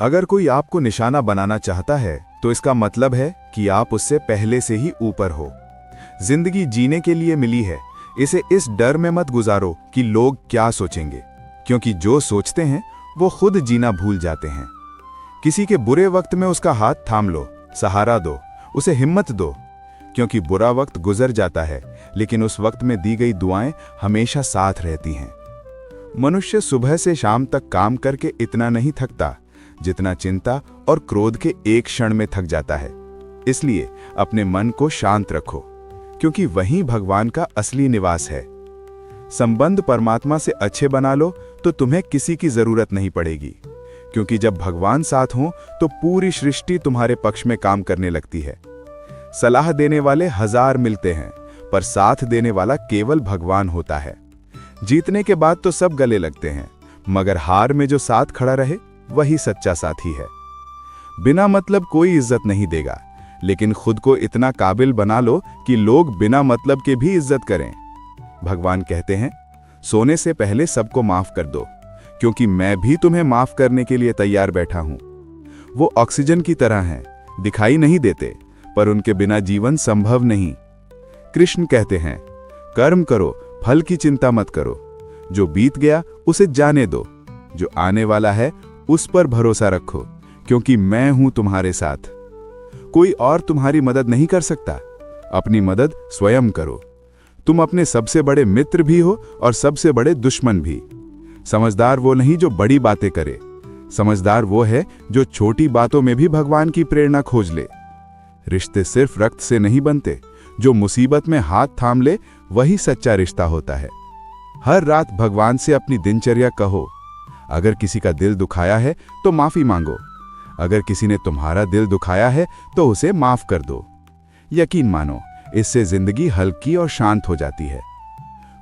अगर कोई आपको निशाना बनाना चाहता है तो इसका मतलब है कि आप उससे पहले से ही ऊपर हो। जिंदगी जीने के लिए मिली है, इसे इस डर में मत गुजारो कि लोग क्या सोचेंगे, क्योंकि जो सोचते हैं वो खुद जीना भूल जाते हैं। किसी के बुरे वक्त में उसका हाथ थाम लो, सहारा दो, उसे हिम्मत दो, क्योंकि बुरा वक्त गुजर जाता है लेकिन उस वक्त में दी गई दुआएं हमेशा साथ रहती हैं। मनुष्य सुबह से शाम तक काम करके इतना नहीं थकता जितना चिंता और क्रोध के एक क्षण में थक जाता है। इसलिए अपने मन को शांत रखो, क्योंकि वहीं भगवान का असली निवास है। संबंध परमात्मा से अच्छे बना लो तो तुम्हें किसी की जरूरत नहीं पड़ेगी, क्योंकि जब भगवान साथ हों तो पूरी सृष्टि तुम्हारे पक्ष में काम करने लगती है। सलाह देने वाले 1000 मिलते हैं, पर साथ देने वाला केवल भगवान होता है। जीतने के बाद तो सब गले लगते हैं, मगर हार में जो साथ खड़ा रहे वही सच्चा साथी है। बिना मतलब कोई इज्जत नहीं देगा, लेकिन खुद को इतना काबिल बना लो कि लोग बिना मतलब के भी इज्जत करें। भगवान कहते हैं, सोने से पहले सबको माफ कर दो, क्योंकि मैं भी तुम्हें माफ करने के लिए तैयार बैठा हूं। वो ऑक्सीजन की तरह हैं, दिखाई नहीं देते, पर उनके बिना जीवन संभव नहीं। कृष्ण कहते हैं, कर्म करो, फल की चिंता मत करो। जो बीत गया उसे जाने दो, जो आने वाला है उस पर भरोसा रखो, क्योंकि मैं हूं तुम्हारे साथ। कोई और तुम्हारी मदद नहीं कर सकता, अपनी मदद स्वयं करो। तुम अपने सबसे बड़े मित्र भी हो और सबसे बड़े दुश्मन भी। समझदार वो नहीं जो बड़ी बातें करे, समझदार वो है जो छोटी बातों में भी भगवान की प्रेरणा खोज ले। रिश्ते सिर्फ रक्त से नहीं बनते, जो मुसीबत में हाथ थाम ले वही सच्चा रिश्ता होता है। हर रात भगवान से अपनी दिनचर्या कहो। अगर किसी का दिल दुखाया है तो माफी मांगो, अगर किसी ने तुम्हारा दिल दुखाया है तो उसे माफ कर दो। यकीन मानो, इससे जिंदगी हल्की और शांत हो जाती है।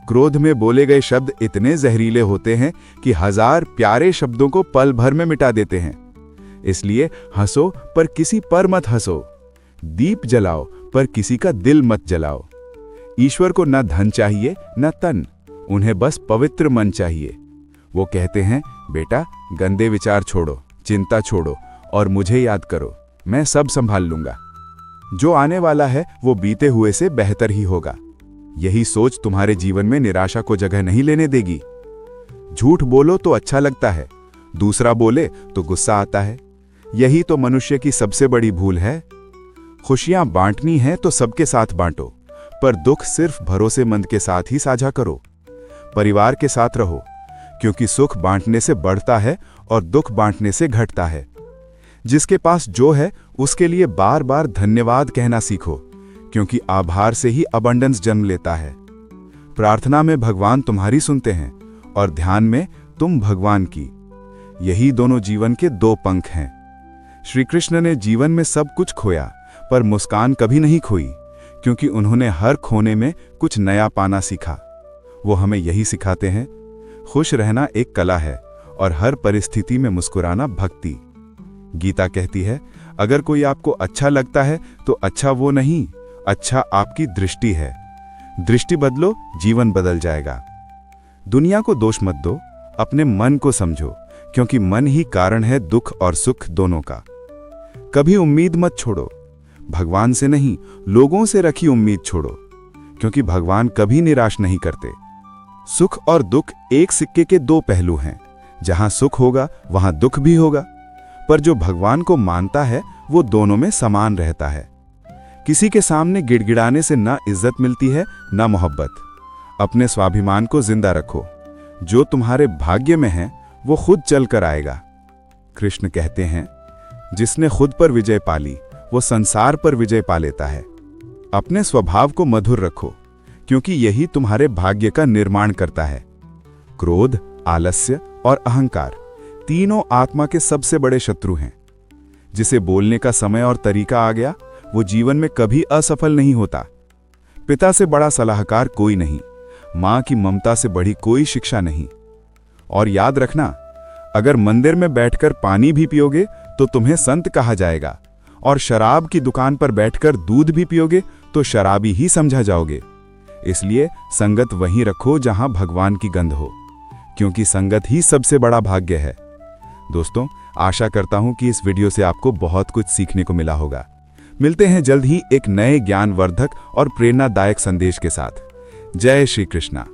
क्रोध में बोले गए शब्द इतने जहरीले होते हैं कि 1000 प्यारे शब्दों को पल भर में मिटा देते हैं। इसलिए हंसो पर किसी पर मत हंसो, दीप जलाओ पर किसी का दिल मत जलाओ। ईश्वर को न धन चाहिए न तन, उन्हें बस पवित्र मन चाहिए। वो कहते हैं, बेटा गंदे विचार छोड़ो, चिंता छोड़ो और मुझे याद करो, मैं सब संभाल लूंगा। जो आने वाला है वो बीते हुए से बेहतर ही होगा। यही सोच तुम्हारे जीवन में निराशा को जगह नहीं लेने देगी। झूठ बोलो तो अच्छा लगता है, दूसरा बोले तो गुस्सा आता है। यही तो मनुष्य की सबसे बड़ी भूल है। खुशियां बांटनी है तो सबके साथ बांटो, पर दुख सिर्फ भरोसेमंद के साथ ही साझा करो। परिवार के साथ रहो, क्योंकि सुख बांटने से बढ़ता है और दुख बांटने से घटता है। जिसके पास जो है उसके लिए बार बार धन्यवाद कहना सीखो, क्योंकि आभार से ही अबंडेंस जन्म लेता है। प्रार्थना में भगवान तुम्हारी सुनते हैं और ध्यान में तुम भगवान की। यही दोनों जीवन के 2 पंख हैं। श्री कृष्ण ने जीवन में सब कुछ खोया, पर मुस्कान कभी नहीं खोई, क्योंकि उन्होंने हर खोने में कुछ नया पाना सीखा। वो हमें यही सिखाते हैं, खुश रहना एक कला है और हर परिस्थिति में मुस्कुराना भक्ति। गीता कहती है, अगर कोई आपको अच्छा लगता है तो अच्छा वो नहीं, अच्छा आपकी दृष्टि है। दृष्टि बदलो, जीवन बदल जाएगा। दुनिया को दोष मत दो, अपने मन को समझो, क्योंकि मन ही कारण है दुख और सुख दोनों का। कभी उम्मीद मत छोड़ो, भगवान से नहीं लोगों से रखी उम्मीद छोड़ो, क्योंकि भगवान कभी निराश नहीं करते। सुख और दुख एक सिक्के के 2 पहलू हैं। जहां सुख होगा वहां दुख भी होगा, पर जो भगवान को मानता है वो दोनों में समान रहता है। किसी के सामने गिड़गिड़ाने से ना इज्जत मिलती है ना मोहब्बत। अपने स्वाभिमान को जिंदा रखो, जो तुम्हारे भाग्य में है वो खुद चल कर आएगा। कृष्ण कहते हैं, जिसने खुद पर विजय पाली वो संसार पर विजय पा लेता है। अपने स्वभाव को मधुर रखो, क्योंकि यही तुम्हारे भाग्य का निर्माण करता है। क्रोध, आलस्य और अहंकार तीनों आत्मा के सबसे बड़े शत्रु हैं। जिसे बोलने का समय और तरीका आ गया वो जीवन में कभी असफल नहीं होता। पिता से बड़ा सलाहकार कोई नहीं, मां की ममता से बड़ी कोई शिक्षा नहीं। और याद रखना, अगर मंदिर में बैठकर पानी भी पियोगे तो तुम्हें संत कहा जाएगा, और शराब की दुकान पर बैठकर दूध भी पियोगे तो शराबी ही समझा जाओगे। इसलिए संगत वहीं रखो जहां भगवान की गंध हो, क्योंकि संगत ही सबसे बड़ा भाग्य है। दोस्तों, आशा करता हूं कि इस वीडियो से आपको बहुत कुछ सीखने को मिला होगा। मिलते हैं जल्द ही एक नए ज्ञानवर्धक और प्रेरणादायक संदेश के साथ। जय श्री कृष्णा।